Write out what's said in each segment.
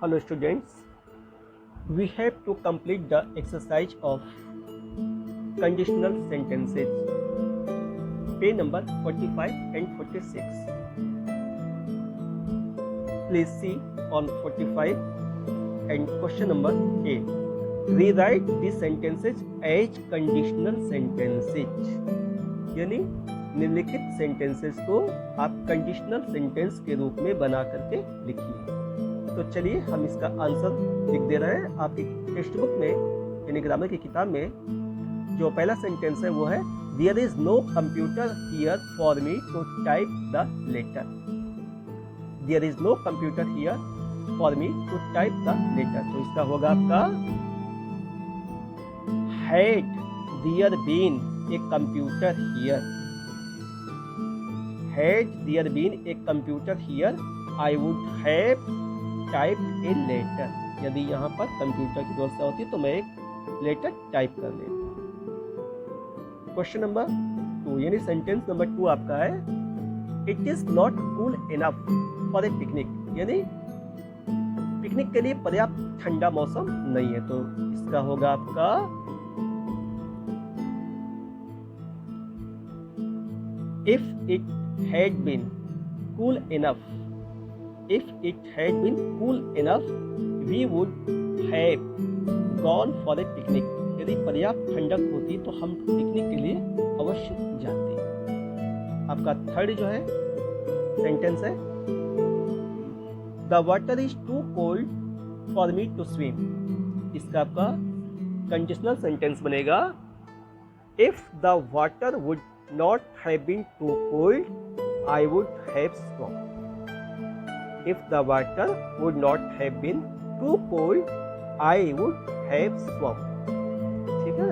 Hello students, we have to complete the exercise of conditional sentences, page number 45 and 46. Please see on 45 and question number A. Rewrite these sentences as conditional sentences. यानी निम्नलिखित sentences को आप conditional sentence के रूप में बना करके लिखिए। तो चलिए हम इसका आंसर लिख दे रहे हैं। आपकी टेक्स्ट बुक में यानी ग्रामर की किताब में जो पहला सेंटेंस है वो है there is no computer here for me to type the letter. There is no computer here for me to type the letter. तो इसका होगा आपका had there been a computer here. Had there been a computer here I would have typed a letter. यदि यहाँ पर computer की व्यवस्था होती तो मैं एक लेटर टाइप कर लेता। क्वेश्चन नंबर 2 यानी सेंटेंस नंबर 2 आपका है it is not cool enough for a picnic. यानी पिकनिक के लिए पर्याप्त ठंडा मौसम नहीं है। तो इसका होगा आपका if it had been cool enough. If it had been cool enough, we would have gone for a picnic. यदि पर्याप्त ठंडक होती तो हम पिकनिक के लिए अवश्य जाते। आपका थर्ड जो है सेंटेंस है The water is too cold for me to swim. इसका आपका कंडीशनल सेंटेंस बनेगा If the water would not have been too cold, I would have swum. If the water would not have been too cold, I would have swum. ठीक है।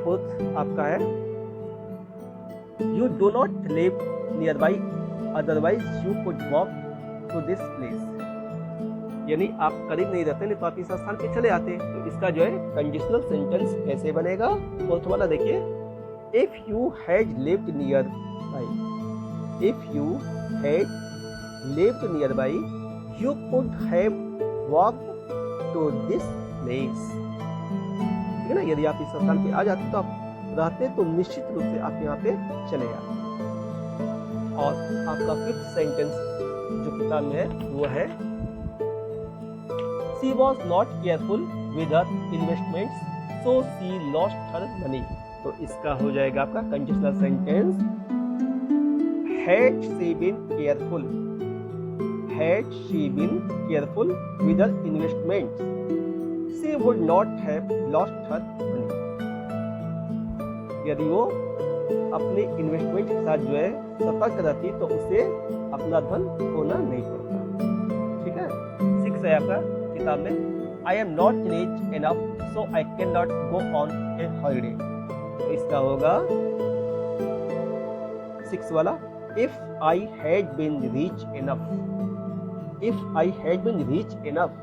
Fourth आपका है You do not live nearby, otherwise you could walk to this place. यानी आप करीब नहीं रहते नहीं तो आप इस स्थान पे चले आते। तो इसका जो है कंडीशनल सेंटेंस कैसे बनेगा फोर्थ वाला देखिए If you had lived nearby, if you had lived nearby, you could have walked to this place. ठीक है ना। यदि आप इस स्थान पे आ जाते तो आप रहते तो निश्चित रूप से आप यहाँ पे चले जाते। और आपका फिफ्थ सेंटेंस जो किताब में है वो है She was not careful with her investments, so she lost her money. तो इसका हो जाएगा आपका conditional sentence Had she been careful, had she been careful with her investments, she would not have lost her money. यदि वो अपने investment के साथ जो है सतर्क रहती तो उसे अपना धन खोना नहीं पड़ता। ठीक है। 6 है आपका किताब में I am not rich enough so I cannot go on a holiday. तो इसका होगा 6 वाला If I had been rich enough, if I had been rich enough,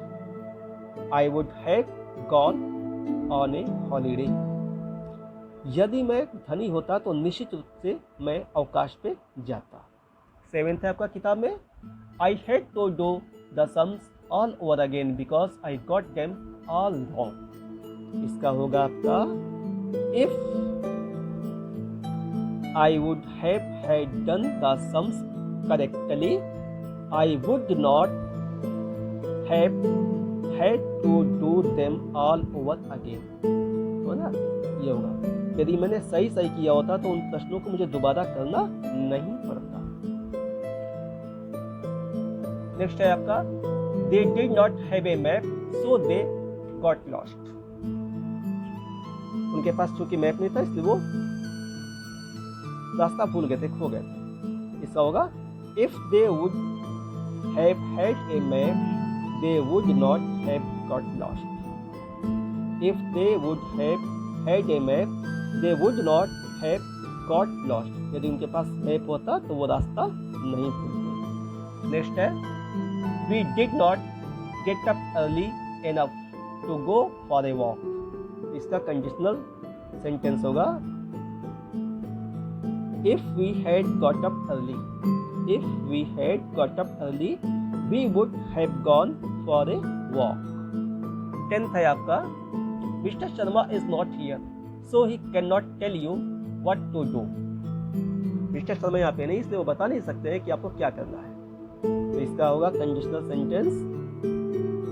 I would have gone on a holiday. यदि मैं धनी होता तो निश्चित रूप से मैं अवकाश पे जाता। 7th है आपका किताब में I had to do the sums all over again because I got them all wrong. इसका होगा आपका If I would have had done the sums correctly, I would not have had to do them all over again. तो ना ये होगा यदि मैंने सही किया होता तो उन प्रश्नों को मुझे दोबारा करना नहीं पड़ता। नेक्स्ट है आपका They did not have a map, so they got lost. उनके पास चूंकि मैप नहीं था इसलिए वो रास्ता भूल गए थे, खो गए थे। इसका होगा If they would have had a map, they would not have got lost. If they would have had a map, they would not have got lost. यदि उनके पास मैप होता तो वो रास्ता नहीं भूलते। नेक्स्ट है We did not get up early enough to go for a walk. इसका कंडीशनल सेंटेंस होगा If we had got up early, we would have gone for a walk. 10th है आपका, mister Sharma is not here so he can not tell you what to do. Mister Sharma यहाँ पे नहीं, इसलिए वो बता नहीं सकते हैं कि आपको क्या करना है। तो इसका होगा conditional sentence,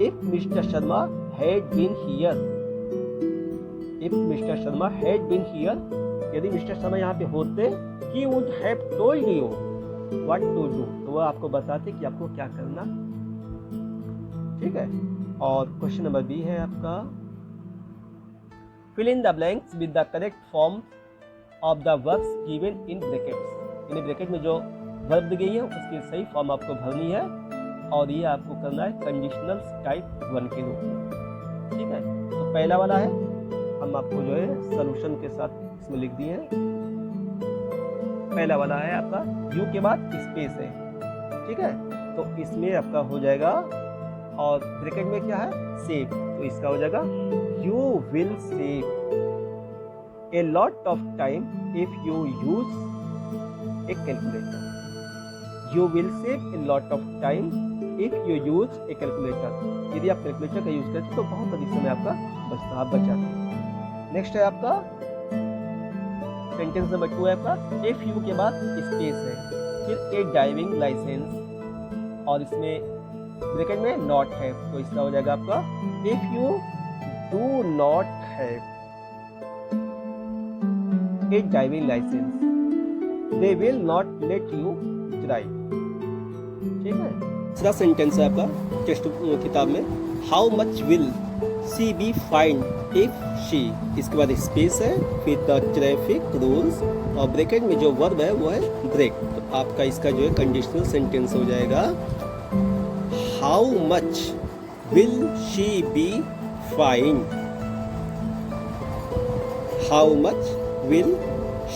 if mister Sharma had been here. If mister Sharma had been here, यदि मिस्टर शर्मा यहाँ पे होते, he would have told you what to do, तो वो आपको बताते कि आपको क्या करना। ठीक है। और क्वेश्चन नंबर बी है आपका, fill in the blanks with the correct form of the verbs given in brackets। यानी ब्रैकेट में जो वर्ब दी गई है उसकी सही फॉर्म आपको भरनी है, और ये आपको करना है कंडीशनल टाइप 1 के रूप में। ठीक है। तो पहला वाला है, हम आपको जो है सोल्यूशन के साथ इसमें लिख दिए हैं। पहला वाला है आपका यू के बाद स्पेस है। ठीक है। तो इसमें आपका हो जाएगा, और ब्रैकेट में क्या है, सेव, तो इसका हो जाएगा you will save a lot of time if you use A calculator. You will save a lot of time if you use A calculator. यदि आप कैलकुलेटर का यूज करते हैं तो बहुत अधिक समय आपका बचता, आप बचाते हैं। नेक्स्ट है आपका सेंटेंस नंबर 2 है आपका, इफ यू के बाद स्पेस है, फिर ए ड्राइविंग लाइसेंस, और इसमें ब्रैकेट में नॉट है, तो इसका हो जाएगा आपका if you do not have a driving licence they will not let you drive. ठीक है। दूसरा सेंटेंस है आपका टेक्स्ट किताब में, how much will she be fined if she, इसके बाद स्पेस है, फिर द ट्रैफिक रूल्स, और ब्रैकेट में जो वर्ब है वो है ब्रेक। तो आपका इसका जो है कंडीशनल सेंटेंस हो जाएगा, How much will she be fined? How much will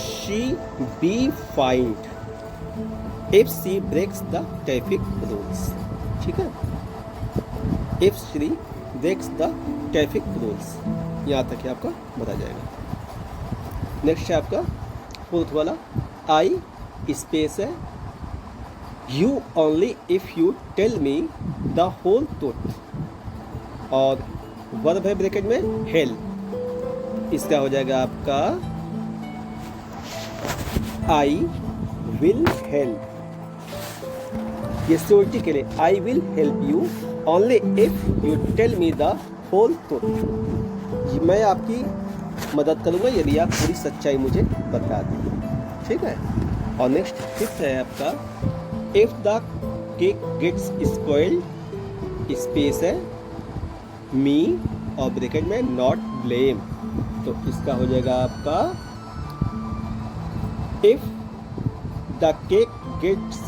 she be fined if she breaks the traffic rules? ठीक है। If she breaks the traffic rules, यहाँ तक आपका बता जाएगा। नेक्स्ट है आपका 4th वाला, आई स्पेस है, You only if you tell me the whole truth, और वर्ब है ब्रैकेट में help, इसका हो जाएगा आपका I will help। ये श्योरिटी के लिए I will help you only if you tell me the whole truth। मैं आपकी मदद करूँगा यदि आप पूरी सच्चाई मुझे बता दें। ठीक है। और नेक्स्ट 5th है आपका, if the cake gets spoiled, space है, मी, और ब्रैकेट में नॉट ब्लेम, तो इसका हो जाएगा आपका if the cake gets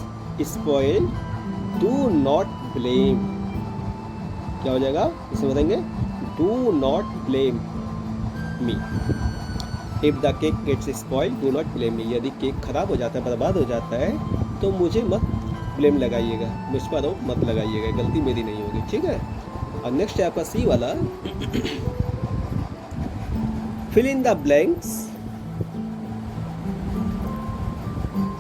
spoiled do not blame. क्या हो जाएगा, इसमें बताएंगे do not blame me. If the cake gets spoiled do not blame me, यदि केक खराब हो जाता है, बर्बाद हो जाता है, तो मुझे मत ब्लेम लगाइएगा, मुझ पर आरोप मत लगाइएगा, गलती मेरी नहीं होगी। ठीक है। और नेक्स्ट है आपका सी वाला, fill in the blanks,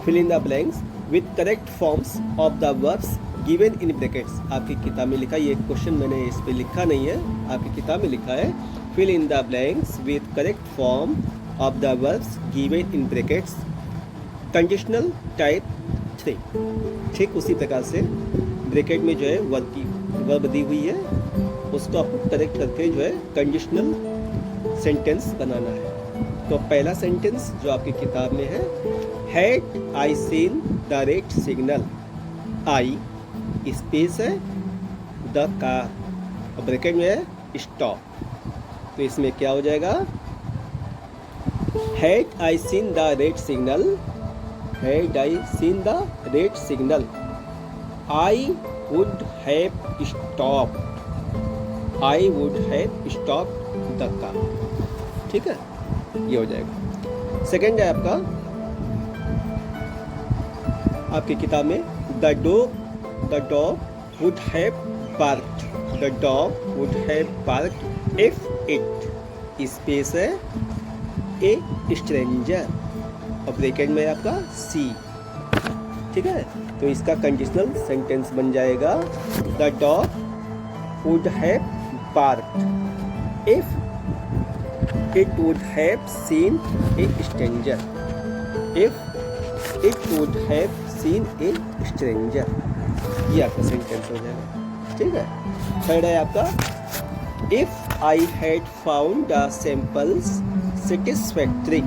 fill in the blanks with correct forms of the verbs given in brackets. आपकी किताब में लिखा, ये क्वेश्चन मैंने इस पे लिखा नहीं है, आपकी किताब में लिखा है fill in the blanks with correct form of the verbs given in brackets, conditional type 3। ठीक उसी प्रकार से ब्रैकेट में जो है वर्ब दी हुई है, उसको आपको करेक्ट करके जो है कंडीशनल सेंटेंस बनाना है। तो पहला सेंटेंस जो आपकी किताब में है, had I seen the red signal, I space है, द कार, और ब्रैकेट में है स्टॉप, तो इसमें क्या हो जाएगा, had I seen the red signal, had I seen the red signal, I would have stopped, I would have stopped the car। ठीक है, ये हो जाएगा। सेकेंड है आपका, आपकी किताब में the dog would have barked, the dog would have barked if it, space है, a stranger, और ब्रैकेट में आपका सी। ठीक है। तो इसका कंडीशनल सेंटेंस बन जाएगा, the dog would have barked if it would have seen a stranger. If it would have seen a stranger. ये आपका सेंटेंस हो जाएगा, ठीक है। थर्ड है आपका if I had found the samples satisfactory.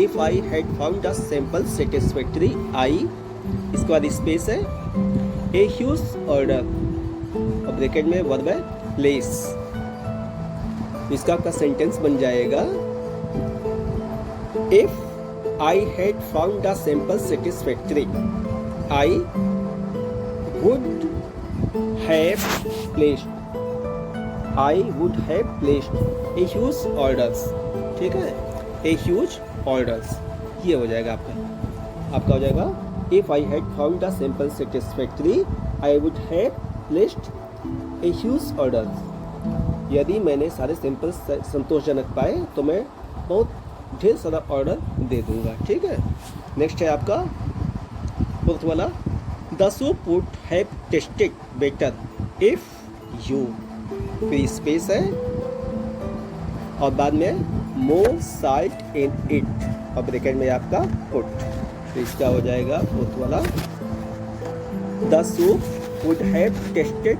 If I had found the samples satisfactory, I, इसके बाद स्पेस है, a huge order और ब्रैकेट में वर्ब है place. इसका आपका सेंटेंस बन जाएगा if I had found the samples satisfactory, I would have placed a huge orders. ठीक है, a huge orders ये हो जाएगा आपका हो जाएगा if I had found the sample satisfactory, I would have placed a huge orders. यदि मैंने सारे सैंपल संतोषजनक पाए तो मैं बहुत ढेर सारा ऑर्डर दे दूंगा, ठीक है। नेक्स्ट है आपका फोर्थ वाला the soup would have tasted better if you, फिर स्पेस है और बाद में more salt in it और ब्रैकेट में आपका put, तो इसका हो जाएगा फोर्थ वाला the soup would have tasted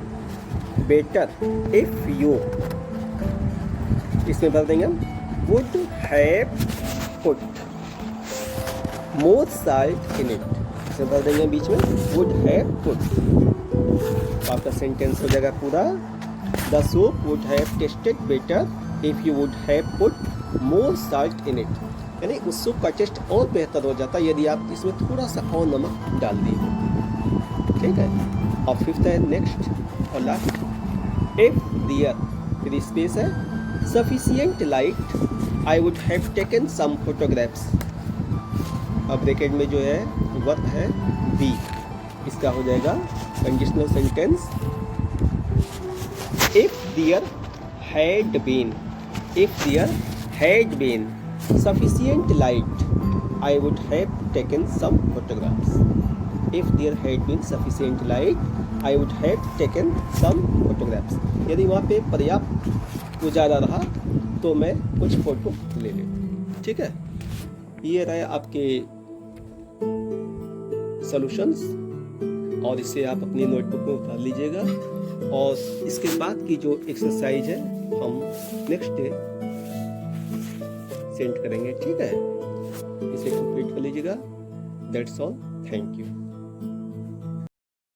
better if you, इसमें बदल देंगे हम would have put more salt in it, इसमें बदल देंगे बीच में would have put, तो आपका सेंटेंस हो जाएगा पूरा the soup would have tasted better if you would have put more salt in it. यानी उस सूप का टेस्ट और बेहतर हो जाता यदि आप इसमें थोड़ा सा और नमक डाल दिए, ठीक है। और फिफ्थ है नेक्स्ट और लास्ट if there, फिर स्पेस है sufficient light I would have taken some photographs, अब ब्रैकेट में जो है वर्ब है be, इसका हो जाएगा conditional sentence if there had been sufficient light I would have taken some photographs. If there had been sufficient light I would have taken some photographs. यदि वहाँ पे पर्याप्त उजाला रहा तो मैं कुछ फोटो ले लेता, ठीक है। ये रहे आपके सॉल्यूशंस और इसे आप अपनी नोटबुक में उतार लीजिएगा और इसके बाद की जो एक्सरसाइज है हम नेक्स्ट डे सेंड करेंगे, ठीक है। इसे कंप्लीट कर लीजिएगा। That's all, thank you.